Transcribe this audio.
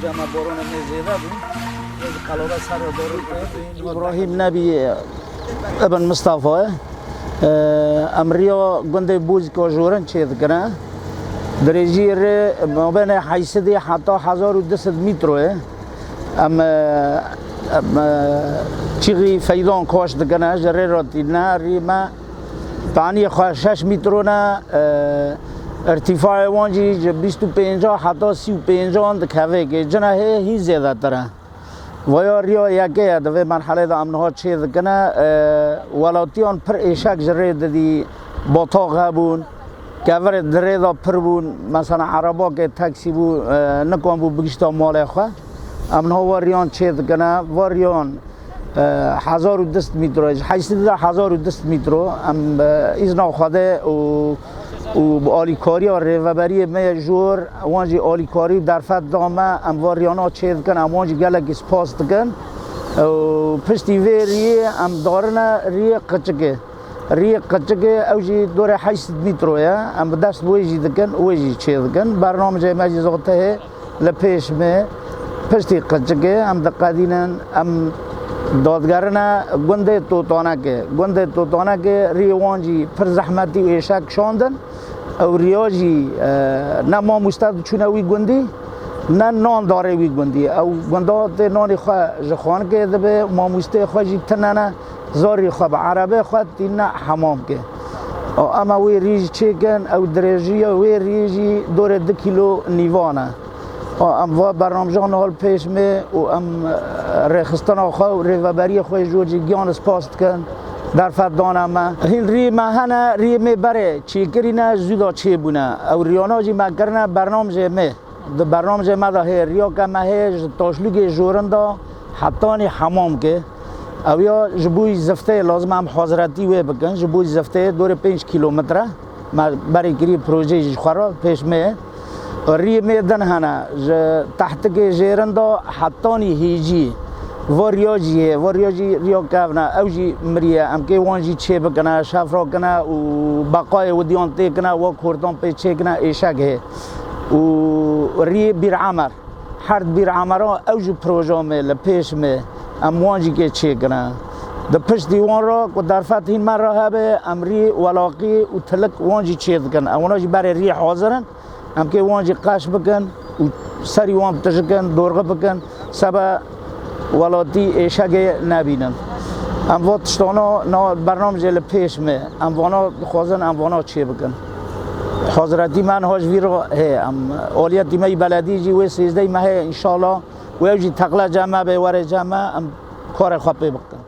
جمع بارون میزیده بود قلابه سر دارو ابراهیم نبی ابن مصطفى امریا گنده بوز که جورن چید کنه درجی ر مابین حیثیتی حتی 1200 متره چیزی فیضان کاشت کنه جره راتی نه ریما پانی خواه 6 مترونه ارتفاع وانجی 25 حتی 35 دکوه که جنه هی زیاده تره ویا ریا یکه دوی مرحله دا امنها چید کنه ولاتیان پر ایشک جره دادی باطاق هبون کور دره دا پر بون مثلا عربا که تاکسی بو نکن بو بگشتا مال خواه امنها واریان چید کنه واریان 1200 متر حیثیت دا 1200 متر ام ایزنا خواده و آلیکاری و ریوبری میجور وانجی آلیکاری در فت دامه ام واریانا چید کن ام وانجی گلک سپاس کن و پشتی وی ریه ام دارن ریه قچکه اوجی دور 800 متره ام دست ویجی دکن ویجی چید کن برنامه مجیزاته لپیش می پشتی قچکه ام دقادینن ام دادگرنا گنده توتانا که ریوانجی پر زحمتی و ایشک شاندن او ریاجی نه ما مستد چونه وی گندی نه نان داره وی گندی او گندات نانی خواه جخوان که دبه ما مسته خواه جی تنانه زاری خواه به عربه خواه تینا حمام که اما وی ریج چیکن او درجی وی ریجی دور 2 کیلو نیوانه ام و برنامجان حال پیش می و ام رخستان خواه و ریوبری خواه جوجی گیان سپاست کن در فردان ما هین ری مهنه ری می بره چی کرینه زودا چی بونه او ریانا جی مکرنه برنامج می ده برنامج ما ده هی ریا که ما هی تاشلوگ جورنده حتانی حمام که او یا جبوی زفته لازم هم حاضراتی وی بکن جبوی زفته دور 5 کیلومتره ما برای کری پروژه جی خواه پیش می ری میدن هنه تحت که جیرنده حتانی هیجی وریاجی ریا کافنا اوجی مریه ام که وانجی چه بکنه شفرا کنه و بقای و دیانته کنه و کردان پیچه کنه ایشک ہے و ری بیر عمر حرد بیر عمرها اوج پروژه می لپیش می ام وانجی که چه کنه د پشت دیوان را که در فتح این مرحبه ام ری ولاقی و تلک وانجی چه کن اوانجی برای ری حاضرن ام که وانجی قش بکن و سری وان بتشکن دورغه بکن سبا ولاتی ایشک نبینن ام واتشتانا برنامه جل پیش می ام وانا خوازن ام وانا چه بکن حاضراتی من هاش ویرا هی ام آلیتی می بلدی جی و 13 ماه انشالله و اوجی تقلا جمع به ور جمع ام کار خواه بکن